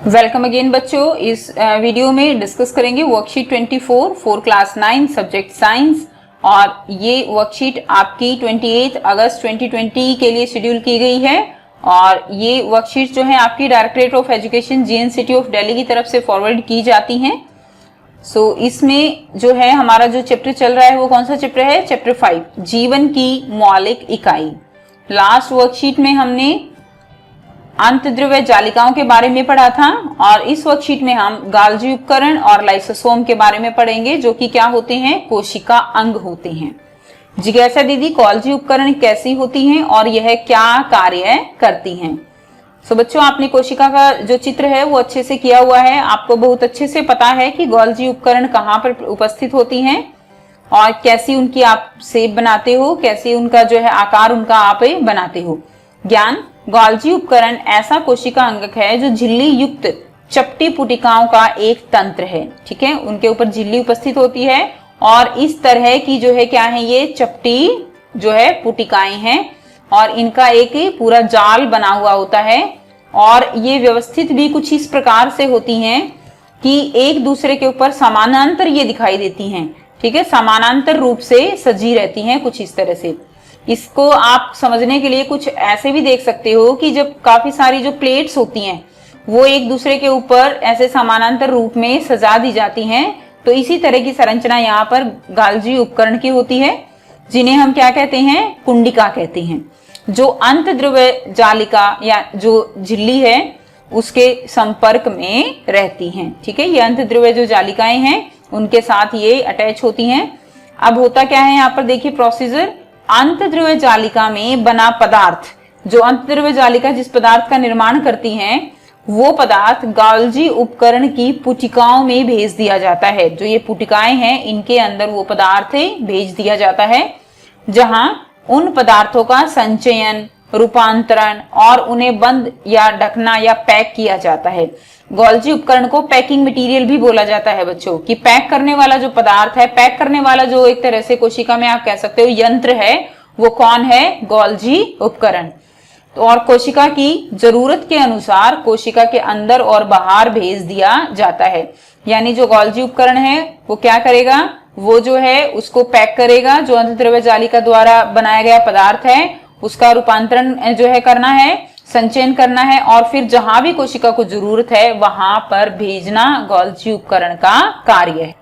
Welcome again बच्चों। इस video में डिस्कस करेंगे worksheet 24 for class 9 subject science. और ये वर्कशीट आपकी 28 अगस्त 2020 के लिए शेड्यूल की गई है। और ये वर्कशीट जो है आपकी directorate of education G N city of Delhi की तरफ से फॉरवर्ड की जाती हैं। इसमें जो है हमारा जो चैप्टर चल रहा है वो कौन सा चैप्टर है? चैप्टर 5 जीवन की मौलिक इकाई। लास्ट वर्कशीट में हमने अंतद्रव्य जालिकाओं के बारे में पढ़ा था और इस वर्कशीट में हम गाल्जी उपकरण और लाइसोसोम के बारे में पढ़ेंगे, जो कि क्या होते हैं? कोशिका अंग होते हैं। जिज्ञासा दीदी, गाल्जी उपकरण कैसी होती हैं और यह क्या कार्य करती हैं? बच्चों, आपने कोशिका का जो चित्र है वो अच्छे से किया हुआ है। आपको बहुत अच्छे से पता है कि गाल्जी उपकरण कहाँ पर उपस्थित होती हैं और कैसी उनकी आप शेप बनाते हो, कैसी उनका जो है आकार उनका आप बनाते हो। ज्ञान, गाल्जी उपकरण ऐसा कोशिका अंगक है जो झिल्ली युक्त चपटी पुटिकाओं का एक तंत्र है। ठीक है, उनके ऊपर झिल्ली उपस्थित होती है और इस तरह की जो है क्या है, ये चपटी जो है पुटिकाएं हैं और इनका एक पूरा जाल बना हुआ होता है। और ये व्यवस्थित भी कुछ इस प्रकार से होती हैं कि एक दूसरे के ऊपर समानांतर ये दिखाई देती हैं। ठीक है, समानांतर रूप से सजी रहती हैं कुछ इस तरह से। इसको आप समझने के लिए कुछ ऐसे भी देख सकते हो कि जब काफी सारी जो प्लेट्स होती हैं वो एक दूसरे के ऊपर ऐसे समानांतर रूप में सजा दी जाती हैं, तो इसी तरह की संरचना यहाँ पर गाल्जी उपकरण की होती है, जिन्हें हम क्या कहते हैं? कुंडिका कहते हैं, जो अंतद्रव्य जालिका या जो झिल्ली है उसके संपर्क में रहती हैं। ठीक है, ये अंतद्रव्य जो जालिकाएं हैं उनके साथ ये अटैच होती हैं। अब होता क्या है यहाँ पर देखिए प्रोसीजर। अंतद्रव्य जालिका में बना पदार्थ, जो अंतद्रव्य जालिका जिस पदार्थ का निर्माण करती हैं वो पदार्थ गाल्जी उपकरण की पुटिकाओं में भेज दिया जाता है। जो ये पुटिकाएं हैं इनके अंदर वो पदार्थ भेज दिया जाता है, जहां उन पदार्थों का संचयन, रूपांतरण और उन्हें बंद या ढकना या पैक किया जाता है। गाल्जी उपकरण को पैकिंग मटेरियल भी बोला जाता है बच्चों, कि पैक करने वाला जो पदार्थ है, पैक करने वाला जो एक तरह से कोशिका में आप कह सकते हो यंत्र है, वो कौन है? गाल्जी उपकरण। तो और कोशिका की जरूरत के अनुसार कोशिका के अंदर और बाहर भेज दिया जाता है। यानी जो गाल्जी उपकरण है वो क्या करेगा? वो जो है उसको पैक करेगा, जो अंतद्रव्य जालिका द्वारा बनाया गया पदार्थ है उसका रूपांतरण जो है करना है, संचयन करना है और फिर जहां भी कोशिका को जरूरत है वहां पर भेजना गाल्जी उपकरण का कार्य है।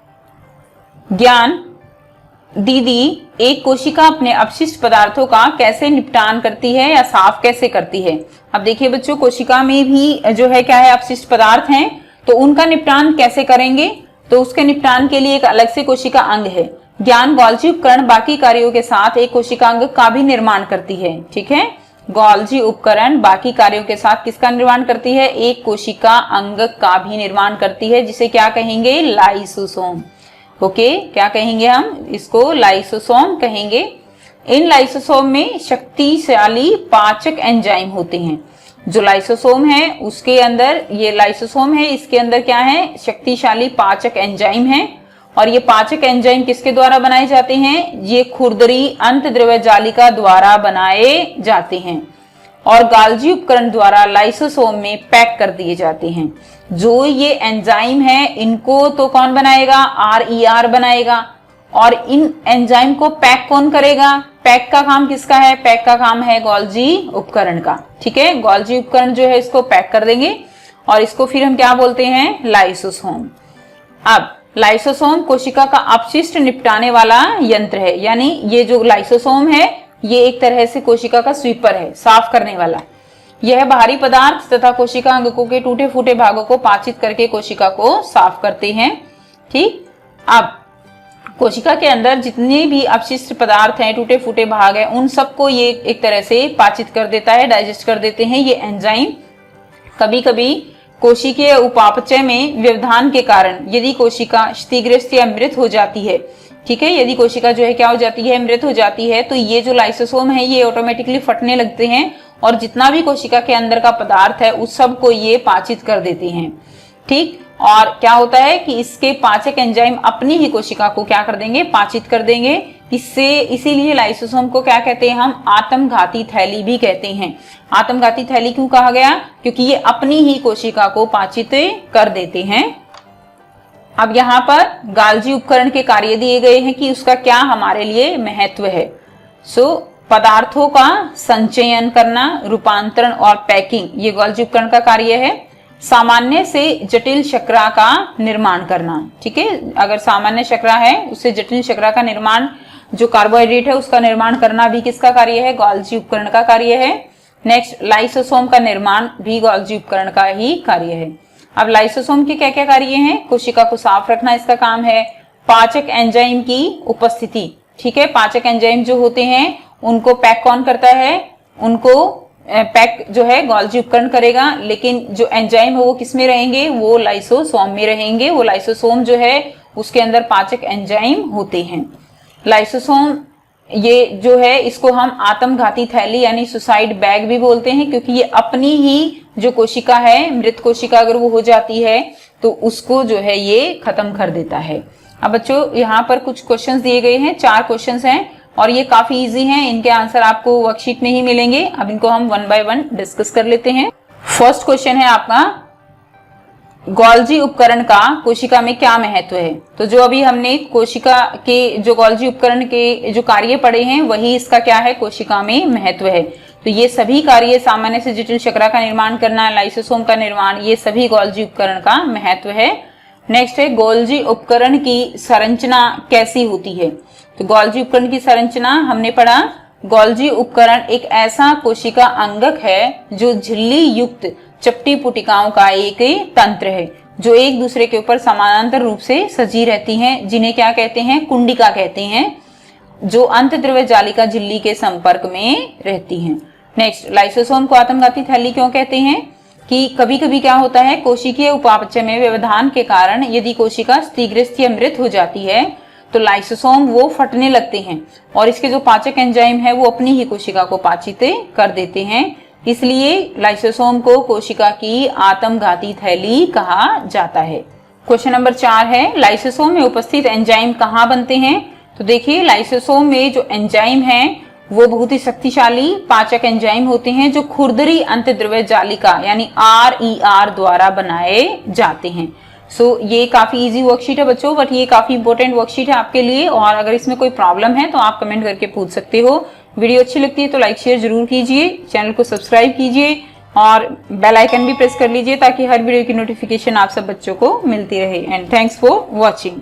ज्ञान दीदी, एक कोशिका अपने अपशिष्ट पदार्थों का कैसे निपटान करती है या साफ कैसे करती है? अब देखिए बच्चों, कोशिका में भी जो है क्या है, अपशिष्ट पदार्थ हैं, तो उनका निपटान कैसे करेंगे? तो उसके निपटान के लिए एक अलग से कोशिका अंग है। ज्ञान, गाल्जी उपकरण बाकी कार्यों के साथ एक कोशिका अंग का भी निर्माण करती है। ठीक है, गाल्जी उपकरण बाकी कार्यों के साथ किसका निर्माण करती है? एक कोशिका अंग का भी निर्माण करती है, जिसे क्या कहेंगे? लाइसोसोम। ओके, क्या कहेंगे हम इसको? लाइसोसोम कहेंगे। इन लाइसोसोम में शक्तिशाली पाचक एंजाइम होते हैं। जो लाइसोसोम है उसके अंदर, ये लाइसोसोम है, इसके अंदर क्या है? शक्तिशाली पाचक एंजाइम है। और ये पाचक एंजाइम किसके द्वारा बनाए जाते हैं? ये खुरदरी अंतद्रव्य जालिका द्वारा बनाए जाते हैं और गाल्जी उपकरण द्वारा लाइसोसोम में पैक कर दिए जाते हैं। जो ये एंजाइम है इनको तो कौन बनाएगा? RER बनाएगा। और इन एंजाइम को पैक कौन करेगा? पैक का काम किसका है? पैक का काम है गाल्जी उपकरण का। ठीक है, गाल्जी उपकरण जो है इसको पैक कर देंगे और इसको फिर हम क्या बोलते हैं? लाइसोसोम। अब लाइसोसोम कोशिका का अपशिष्ट निपटाने वाला यंत्र है। यानी ये जो लाइसोसोम है ये एक तरह से कोशिका का स्वीपर है, साफ करने वाला। यह बाहरी पदार्थ तथा कोशिका अंगकों के टूटे फूटे भागों को पाचित करके कोशिका को साफ करते हैं। ठीक, अब कोशिका के अंदर जितने भी अपशिष्ट पदार्थ हैं, टूटे फूटे भाग हैं, उन सबको ये एक तरह से पाचित कर देता है, डाइजेस्ट कर देते हैं ये एंजाइम। कभी कभी कोशिकीय उपापचय में व्यवधान के कारण यदि कोशिका क्षतिग्रस्त या मृत हो जाती है, ठीक है, यदि कोशिका जो है क्या हो जाती है? मृत हो जाती है, तो ये जो लाइसोसोम है ये ऑटोमेटिकली फटने लगते हैं और जितना भी कोशिका के अंदर का पदार्थ है उस सब को ये पाचित कर देते हैं। ठीक, और क्या होता है कि इसके पाचक एंजाइम अपनी ही कोशिका को क्या कर देंगे, पाचित कर देंगे। इससे इसीलिए लाइसोसोम को क्या कहते हैं हम, आत्मघाती थैली भी कहते हैं। आत्मघाती थैली क्यों कहा गया, क्योंकि ये अपनी ही कोशिका को पाचित कर देते हैं। अब यहाँ पर गाल्जी उपकरण के कार्य दिए गए हैं कि उसका क्या हमारे लिए महत्व है। पदार्थों का संचयन करना, रूपांतरण और पैकिंग, ये गाल्जी उपकरण का कार्य है। सामान्य से जटिल शर्करा का निर्माण करना, ठीक है, अगर सामान्य शर्करा है उससे जटिल शर्करा का निर्माण, जो कार्बोहाइड्रेट है उसका निर्माण करना भी किसका कार्य है, गाल्जी उपकरण का कार्य है। नेक्स्ट, लाइसोसोम का निर्माण भी गाल्जी उपकरण का ही कार्य है। अब लाइसोसोम के क्या क्या कार्य हैं, कोशिका को साफ रखना इसका काम है। पाचक एंजाइम की उपस्थिति, ठीक है, पाचक एंजाइम जो होते हैं उनको पैक कौन करता है, उनको पैक जो है गाल्जी उपकरण करेगा, लेकिन जो एंजाइम है वो किस में रहेंगे, वो लाइसोसोम में रहेंगे। वो लाइसोसोम जो है उसके अंदर पाचक एंजाइम होते हैं। लाइसोसोम ये जो है इसको हम आत्मघाती थैली यानी सुसाइड बैग भी बोलते हैं, क्योंकि ये अपनी ही जो कोशिका है, मृत कोशिका अगर वो हो जाती है तो उसको जो है ये खत्म कर देता है। अब बच्चों यहाँ पर कुछ क्वेश्चंस दिए गए हैं, 4 क्वेश्चंस हैं और ये काफी इजी हैं, इनके आंसर आपको वर्कशीट में ही मिलेंगे। अब इनको हम 1 बाय 1 डिस्कस कर लेते हैं। फर्स्ट क्वेश्चन है आपका, गाल्जी उपकरण का कोशिका में क्या महत्व है। तो जो अभी हमने कोशिका के जो गाल्जी उपकरण के जो कार्य पढ़े हैं वही इसका क्या है, कोशिका में महत्व है। तो ये सभी कार्य, सामान्य से जटिल शर्करा का निर्माण करना, लाइसोसोम का निर्माण, ये सभी गाल्जी उपकरण का महत्व है। नेक्स्ट है, गाल्जी उपकरण की संरचना कैसी होती है। तो गाल्जी उपकरण की संरचना हमने पढ़ा, गाल्जी उपकरण एक ऐसा कोशिका अंगक है जो झिल्ली युक्त चपटी पुटिकाओं का एक तंत्र है, जो एक दूसरे के ऊपर समानांतर रूप से सजी रहती हैं, जिन्हें क्या कहते हैं, कुंडिका कहते हैं, जो अंतद्रव्य जालिका झिल्ली के संपर्क में रहती हैं। नेक्स्ट, लाइसोसोम को आत्मघाती थैली क्यों कहते हैं, कि कभी कभी क्या होता है, कोशिकीय उपापचय में व्यवधान के कारण यदि कोशिका स्थिग्रस्त या मृत हो जाती है तो लाइसोसोम वो फटने लगते हैं और इसके जो पाचक एंजाइम है वो अपनी ही कोशिका को पाचित कर देते हैं। इसलिए लाइसोसोम को कोशिका की आत्मघाती थैली कहा जाता है। क्वेश्चन नंबर 4 है, लाइसोसोम में उपस्थित एंजाइम कहाँ बनते हैं। तो देखिए, लाइसोसोम में जो एंजाइम हैं वो बहुत ही शक्तिशाली पाचक एंजाइम होते हैं, जो खुरदरी अंतद्रव्य जालिका यानी RER द्वारा बनाए जाते हैं। ये काफी इजी वर्कशीट है बच्चों, बट ये काफी इंपॉर्टेंट वर्कशीट है आपके लिए, और अगर इसमें कोई प्रॉब्लम है तो आप कमेंट करके पूछ सकते हो। वीडियो अच्छी लगती है तो लाइक शेयर जरूर कीजिए, चैनल को सब्सक्राइब कीजिए और बेल आइकन भी प्रेस कर लीजिए ताकि हर वीडियो की नोटिफिकेशन आप सब बच्चों को मिलती रहे। And thanks for watching.